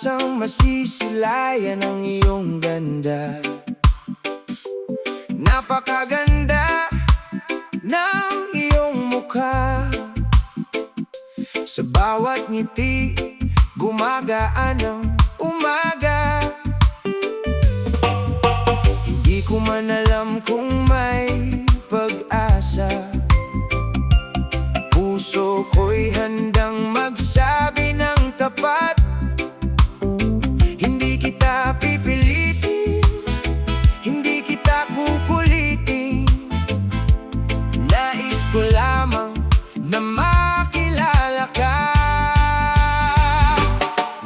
pag-asang masisilayan ang iyong ganda. Napakaganda ng iyong mukha. Sa bawat ngiti, gumagaan ang umaga. Hindi ko man alam kung may pag-asa. Puso ko'y handang magsabi ng tapat. Hindi kita pipilitin, hindi kita kukulitin. Nais ko lamang na makilala ka.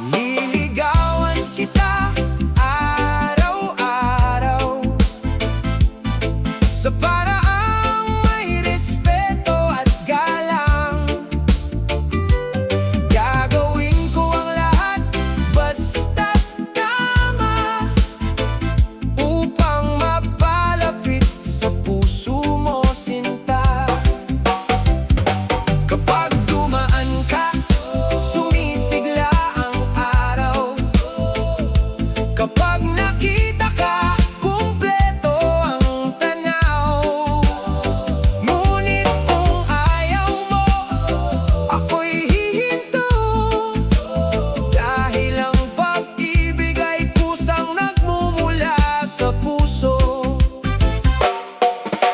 Liligawan kita araw-araw sa paraang may respeto at galang. Gagawin ko ang lahat basta't tama upang mapalapit sa puso mo, sinta. Kapag dumaan ka, sumisigla ang araw. Kapag nakita ka, kumpleto ang tanaw. Ngunit kung ayaw mo, ako'y hihinto. Dahil ang pag-ibig ay kusang nagmumula sa puso.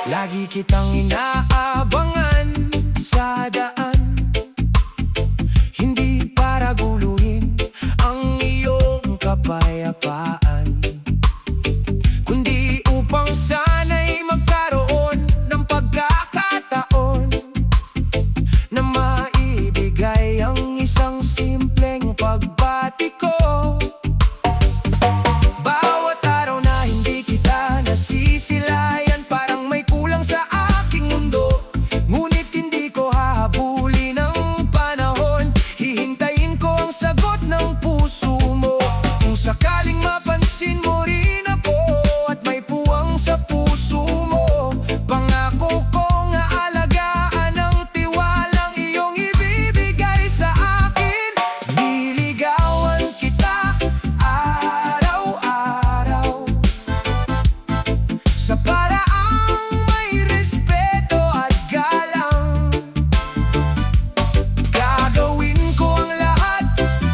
Lagi kitang inaabangan sa daan, hindi para guluhin ang iyong kapayapaan, kundi upang sana'y magkaroon ng pagkakataon na maibigay ang isang simpleng pagbati ko. Bawat araw na hindi kita nasisilayan, parang may kulang sa aking mundo. Ngunit hindi ko hahabulin ang panahon, hihintayin ko ang sagot ng puso mo. Kung sakaling mapansin mo rin ako at may puwang sa puso mo, pangako kong aalagaan ang tiwalang iyong ibibigay sa akin. Niligawan kita araw-araw sa paraang may respeto at galang. Gagawin ko ang lahat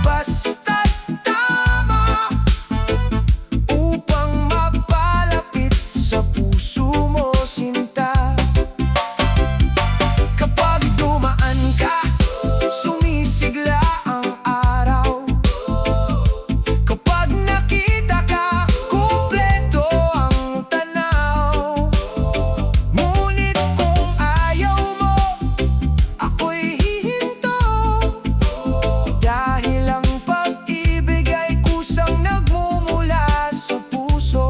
basta't tama upang mapalapit sa puso mo, sinta. Kapag dumaan ka, sumisigla ang araw. Kapag nakita ka, kumpleto ang tanaw. Ngunit kung ayaw mo, ako'y hihinto. Dahil ang pag-ibig ay kusang nagmumula sa puso.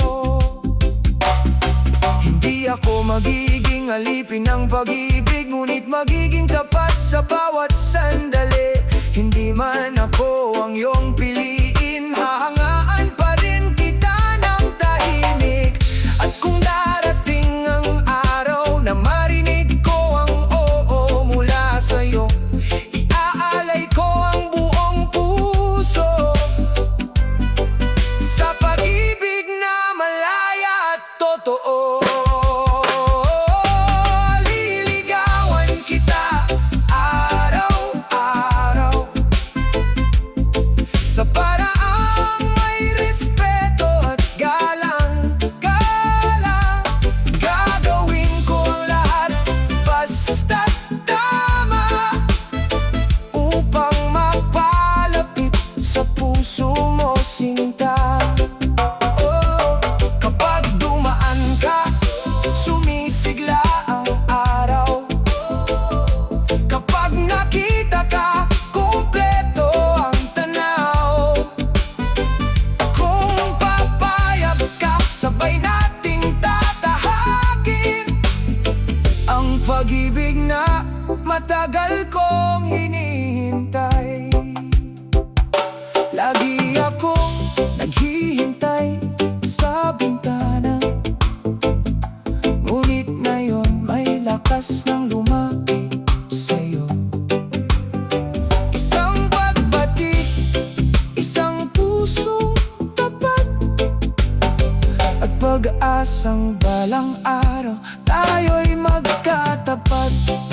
Hindi ako magiging alipin ng pag-ibig, ngunit magiging tapat sa bawat sandali. Hindi man ako ang iyong piliin, hahangaan pa rin kita ng tahimik. At kung darating ang araw na marinig ko ang oo mula sa'yo, iaalay ko ang buong puso sa pag-ibig na malaya at totoo. Liligawan kita araw-araw sa paraang may respeto at galang. Gagawin ko ang lahat basta't tama upang mapalapit sa puso mo, sinta. Kapag dumaan ka, sumisigla ang araw. Kapag nakita ka, kumpleto ang tanaw. Kung papayag ka, sabay nating tatahakin ang pag-ibig na matagal kong hinihintay. Lagi akong naghihintay sa bintana, ngunit ngayon may lakas ng lumapit sa'yo. Isang pagbati, isang puso pag-asang balang araw tayo'y magkatapat.